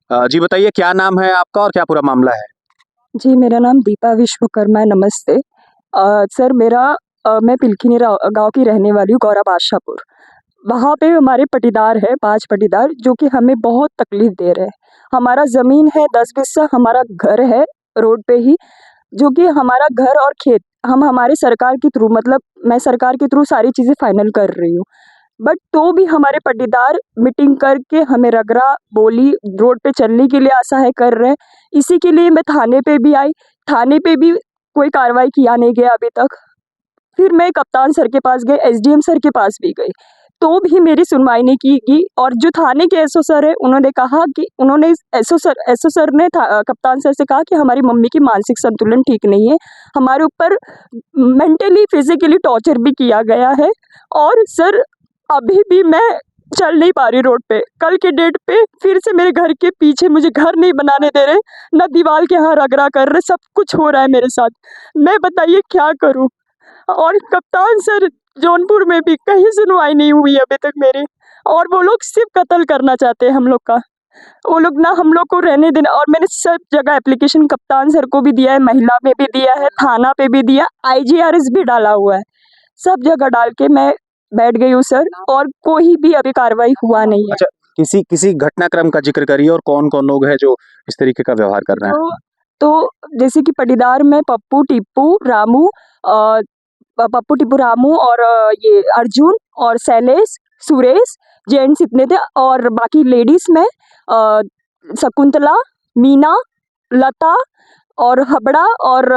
जी बताइए क्या नाम है आपका और क्या पूरा मामला है? जी, मेरा नाम दीपा विश्वकर्मा है, नमस्ते। सर मैं पिलखिनी गाँव की रहने वाली हूँ, गौरा बादशाहपुर। वहाँ पे हमारे पटीदार हैं, 5 पटीदार जो कि हमें बहुत तकलीफ़ दे रहे हैं। हमारा ज़मीन है 10 बिस्सा, हमारा घर है रोड पे ही, जो कि हमारा घर और खेत हम हमारे सरकार के थ्रू मतलब मैं सरकार के थ्रू सारी चीज़ें फ़ाइनल कर रही हूँ। बट तो भी हमारे पटीदार मीटिंग करके हमें रगड़ा, बोली, रोड पे चलने के लिए असहाय कर रहे हैं। इसी के लिए मैं थाने पे भी आई, थाने पे भी कोई कार्रवाई किया नहीं गया अभी तक। फिर मैं कप्तान सर के पास गई, एसडीएम सर के पास भी गई, तो भी मेरी सुनवाई नहीं की गई और जो थाने के एसओ सर हैं, उन्होंने कहा कि एसओ सर ने कप्तान सर से कहा कि हमारी मम्मी की मानसिक संतुलन ठीक नहीं है। हमारे ऊपर मेंटली, फिज़िकली टॉर्चर भी किया गया है और सर अभी भी मैं चल नहीं पा रही रोड पे। कल के डेट पे फिर से मेरे घर के पीछे मुझे घर नहीं बनाने दे रहे, ना दीवार के यहाँ रगड़ा कर रहे, सब कुछ हो रहा है मेरे साथ। मैं बताइए क्या करूँ? और कप्तान सर जौनपुर में भी कहीं सुनवाई नहीं हुई अभी तक मेरी और वो लोग सिर्फ़ कत्ल करना चाहते हैं हम लोग का। वो लोग ना हम लोग को रहने देना और मैंने सब जगह एप्लीकेशन कप्तान सर को भी दिया है, महिला में भी दिया है, थाना पे भी दिया, आईजीआरएस भी डाला हुआ है। सब जगह डाल के मैं बैठ गई हूँ सर और कोई भी अभी कार्रवाई हुआ नहीं है। अच्छा, किसी किसी घटनाक्रम का ज़िक्र करिए और कौन-कौन लोग हैं जो इस तरीके का व्यवहार कर रहे हैं? तो जैसे कि पटीदार में पप्पू, टिप्पू, रामू पप्पू, टिप्पू, रामू और ये अर्जुन और शैलेश, सुरेश, जेंट्स इतने थे और बाकी लेडीज़ में शकुंतला, मीना, लता और हबड़ा और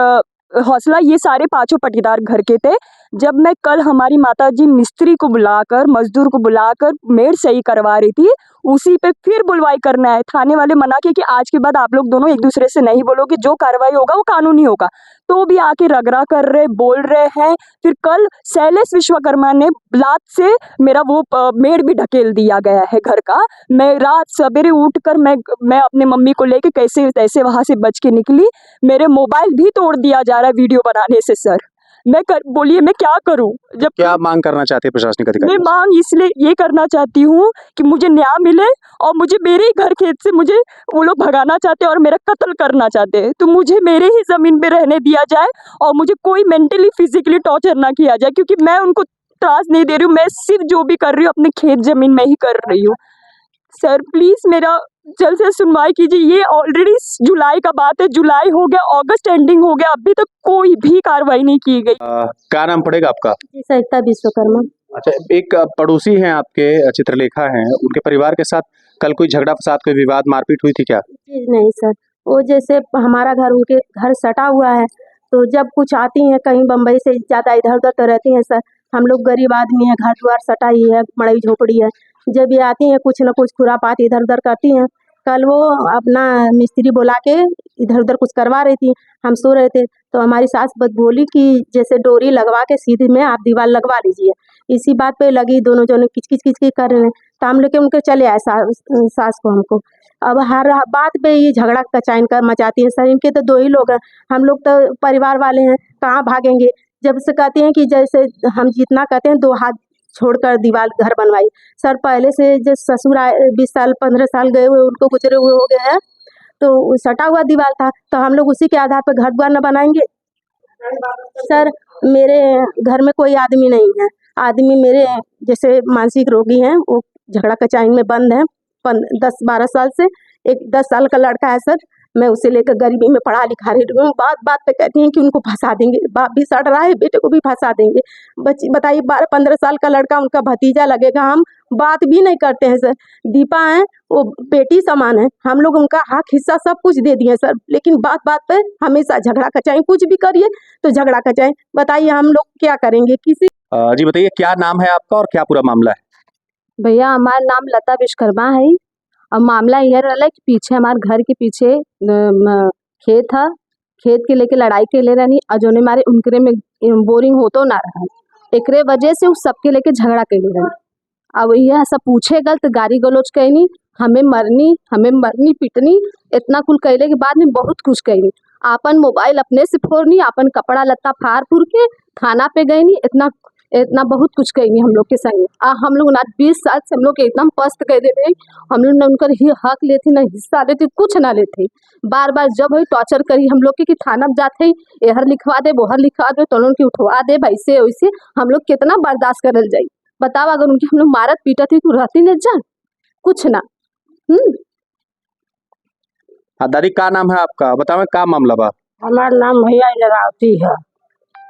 हौसला, ये सारे पाँचों पटीदार घर के थे। जब मैं कल हमारी माताजी मिस्त्री को बुलाकर, मज़दूर को बुलाकर मेड़ सही करवा रही थी, उसी पे फिर बुलवाई करने आए। थाने वाले मना किए कि आज के बाद आप लोग दोनों एक-दूसरे से नहीं बोलोगे, जो कार्रवाई होगा वो कानूनी होगा। तो भी आके रगड़ा कर रहे, बोल रहे हैं। फिर कल शैलेश विश्वकर्मा ने लात से मेरा वो मेड़ भी ढकेल दिया गया है घर का। मैं रात सवेरे उठकर मैं अपने मम्मी को लेके कैसे-तैसे वहाँ से बच के निकली। मेरे मोबाइल भी तोड़ दिया जा रहा है वीडियो बनाने से सर। बोलिए मैं क्या करूँ? जब क्या मांग करना चाहते हैं प्रशासनिक मैं अधिकारी से? माँग इसलिए ये करना चाहती हूँ कि मुझे न्याय मिले और मुझे मेरे ही घर खेत से मुझे वो लोग भगाना चाहते हैं और मेरा कत्ल करना चाहते हैं। तो मुझे मेरे ही ज़मीन पे रहने दिया जाए और मुझे कोई मेंटली, फिज़िकली टॉर्चर ना किया जाए क्योंकि मैं उनको त्रास नहीं दे रही हूँ। मैं सिर्फ़ जो भी कर रही हूँ अपने खेत ज़मीन में ही कर रही हूँ। सर प्लीज़ मेरा जल्द से सुनवाई कीजिए। ये ऑलरेडी जुलाई का बात है, जुलाई हो गया, अगस्त एंडिंग हो गया, अभी तक कोई भी कार्रवाई नहीं की गई। क्या नाम पड़ेगा आपका? जी, सरिता विश्वकर्मा। अच्छा, एक पड़ोसी हैं आपके चित्रलेखा हैं, उनके परिवार के साथ कल कोई झगड़ा-फ़साद, कोई विवाद, मारपीट हुई थी क्या? जी, नहीं सर, वो जैसे हमारा घर उनके घर सटा हुआ है, तो जब कुछ आती हैं कहीं बम्बई से ज़्यादा इधर-उधर तो रहती हैं सर, हम लोग गरीब आदमी हैं, घर-द्वार सटा ही है, मड़ई-झोपड़ी है। जब ये आती हैं कुछ न कुछ खुरापात इधर-उधर करती हैं। कल वो अपना मिस्त्री बुला के इधर-उधर कुछ करवा रही थी, हम सो रहे थे, तो हमारी सास बोली कि जैसे डोरी लगवा के सीधे में आप दीवार लगवा लीजिए। इसी बात पे लगी, दोनों जने किच-किच कर रहे हैं, तो हम लेके उनके चले आए सास को हमको। अब हर बात पे ये झगड़ा कचाइन कर मचाती हैं सर। इनके तो 2 ही लोग हैं, हम लोग तो परिवार वाले हैं, कहाँ भागेंगे। जब से कहते हैं कि जैसे हम जितना कहते हैं 2 हाथ छोड़कर दीवार घर बनवाई। सर पहले से जो ससुर आए 20 साल 15 साल गए हुए उनको गुजरे हुए हो गए हैं, तो सटा हुआ दीवार था, तो हम लोग उसी के आधार पर घर-द्वार न बनाएँगे। सर मेरे घर में कोई आदमी नहीं है, आदमी मेरे जैसे मानसिक रोगी हैं, वो झगड़ा कचाइन में बंद हैं 10-12 साल से। एक 10 साल का लड़का है सर, मैं उसे लेकर गरीबी में पढ़ा लिखा रही हूँ। बात-बात पे कहती हैं कि उनको फँसा देंगे, बाप भी सड़ रहा है, बेटे को भी फँसा देंगे। बताइए 12-15 साल का लड़का उनका भतीजा लगेगा, हम बात भी नहीं करते हैं सर। दीपा हैं, वो बेटी समान है, हम लोग उनका हक हिस्सा सब कुछ दे दिए सर, लेकिन बात-बात पे हमेशा झगड़ा कचाई, कुछ भी करिए तो झगड़ा कचाई। बताइए हम लोग क्या करेंगे? जी बताइए क्या नाम है आपका और क्या पूरा मामला है? भैया हमारा नाम लता विश्वकर्मा है और मामला यह रहा कि पीछे हमारे घर के पीछे खेत था, खेत के लेके लड़ाई के ले रहनी और जोने मारे उनकरे में बोरिंग हो तो ना रहा, एकरे वजह से उस सबके लेके झगड़ा के ले रहनी। अब यह सब पूछे गल तो गाली गलौज कहनी, हमें मरनी पिटनी, इतना कुल कहले के बाद में बहुत कुछ कहनी। आपन मोबाइल अपने से फोड़नी, आपन कपड़ा लत्ता फाड़ फूर के थाना पे गईनी, इतना इतना बहुत कुछ कहेंगे हम लोग के संग। हम लोग ना 20 साल से हम लोग एकदम पस्त कह देते, हम लोग ना उनकर ही हक लेते, ना हिस्सा लेते, कुछ ना लेते। बार बार जब वही टॉर्चर करी हम लोग के कि थाना में जाते, एहर लिखवा दे, बोहर लिखवा दे, तो की उठवा दे, वैसे वैसे हम लोग कितना बर्दाश्त करल जाई। बताओ, अगर उनकी हम लोग मारत पीटत थी तो रहती न जा कुछ ना। हाँ दादी, का नाम है आपका? बताओ का मामला बा? हमार नाम भैया इंद्रावती है।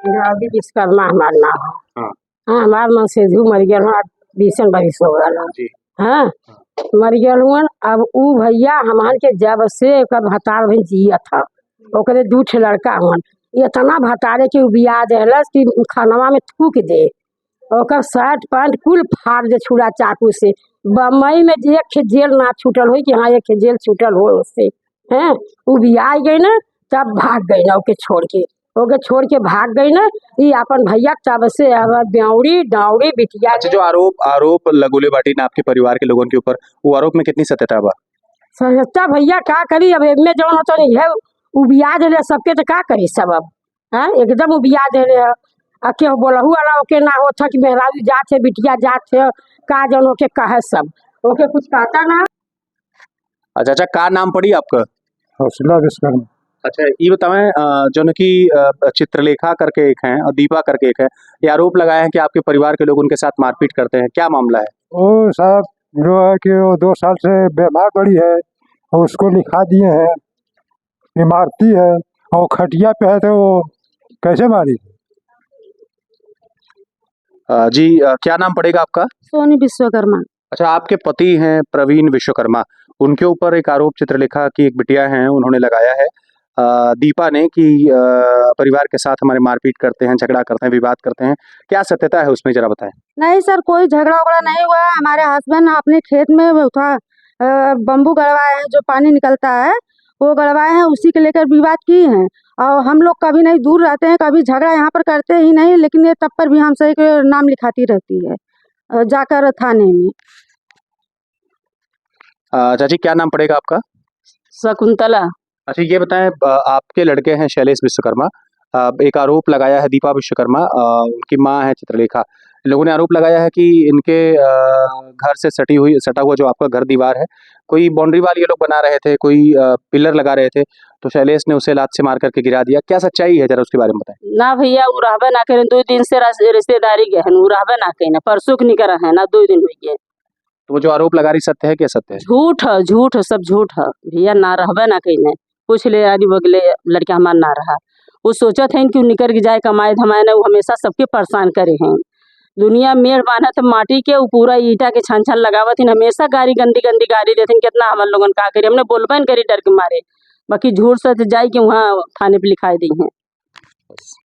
इंद्रावती विश्वकर्मा हमार नाम है। हाँ। हाँ, हमार मन से धू मर गया हूँ, 20 बरिस हो गया जी। हाँ, मर गया हूँ। अब ऊ भैया हमार के जब से ओकर भतार भी जिया था, ओकरे 2 ठे लड़का हुन, इतना भतारे के बिया देलस कि खानवा में थूक दे, ओकर शर्ट पैंट कुल फाड़ दे छुरा चाकू से। बम्बई में 1 ठे जेल ना छूटल हो कि हाँ 1 ठे जेल छूटल हो उससे। हैं, ऊ बिया गई ना, तब भाग गई ना, ओके छोड़ के भाग गई ना। ये अपन भैया तब से अब ब्याउरी डाउरी बिटिया। अच्छा, जो आरोप लगोले बाटी ना आपके परिवार के लोगों के ऊपर, वो आरोप में कितनी सत्यता बा? सत्ता भैया का करी, अब एमे जौन होता नहीं है उ बिया देले सबके, तो का करी सब अब। हाँ, एकदम उ बिया देले है। के बोलहु वाला ओके ना होता कि मेहरारू जात है, बिटिया जात है, का जौन ओके कहे सब, ओके कुछ कहता ना। अच्छा, का नाम पड़ी आपका? हौसला विश्वकर्मा। अच्छा, ये बताएं, जो न कि चित्रलेखा करके एक हैं और दीपा करके एक है, ये आरोप लगाए हैं कि आपके परिवार के लोग उनके साथ मारपीट करते हैं, क्या मामला है? वो साहब जो है कि वो 2 साल से बीमार पड़ी है और उसको लिखा दिए हैं, ये मारती है और खटिया पे है, तो वो कैसे मारी? जी, क्या नाम पड़ेगा आपका? सोनी विश्वकर्मा। अच्छा, आपके पति हैं प्रवीण विश्वकर्मा, उनके ऊपर एक आरोप चित्रलेखा की एक बिटिया हैं उन्होंने लगाया है दीपा ने कि परिवार के साथ हमारे मारपीट करते हैं, झगड़ा करते हैं, विवाद करते हैं, क्या सत्यता है उसमें, जरा बताएं। नहीं सर, कोई झगड़ा वगड़ा नहीं हुआ है। हमारे हस्बैंड अपने खेत में था बम्बू गड़वाए हैं, जो पानी निकलता है वो गड़वाए हैं, उसी के लेकर विवाद की हैं। और हम लोग कभी नहीं दूर रहते हैं, कभी झगड़ा यहाँ पर करते ही नहीं, लेकिन ये तब पर भी हमसे के नाम लिखाती रहती है जाकर थाने में। चाची, क्या नाम पड़ेगा आपका? शकुंतला। अच्छा, ये बताएं, आपके लड़के हैं शैलेश विश्वकर्मा, एक आरोप लगाया है दीपा विश्वकर्मा, उनकी माँ है चित्रलेखा, लोगों ने आरोप लगाया है कि इनके घर से सटा हुआ जो आपका घर दीवार है, कोई बाउंड्री वाल ये लोग बना रहे थे, कोई पिलर लगा रहे थे, तो शैलेश ने उसे लात से मार करके गिरा दिया, क्या सच्चाई है, जरा उसके बारे में बताएं। ना भैया, उ रहबे ना करे, 2 दिन से रिश्तेदारी गए हैं, उ रहबे ना कहीं, परसों के निकल है ना, 2 दिन हो गए। तो वो जो आरोप लगा रही सत्य है क्या? सत्य है? झूठ है, सब झूठ है भैया, ना रहबे ना कहीं। पूछ ले आदि बगले लड़का हमार ना रहा, वो सोचत है कि निकल के जाए कमाए धमाए ना, वो हमेशा सबके परेशान करे हैं। दुनिया मेड़ बांधा तो माटी के, वो पूरा ईटा के छान छान लगावत हैं, हमेशा गाड़ी गंदी गाड़ी देते हैं। कितना हमारे लोगन का करी, हमने बोलबे न करी डर के मारे, बाकी झूठ सच जाए कि वहाँ थाने पे लिखाई दी हैं।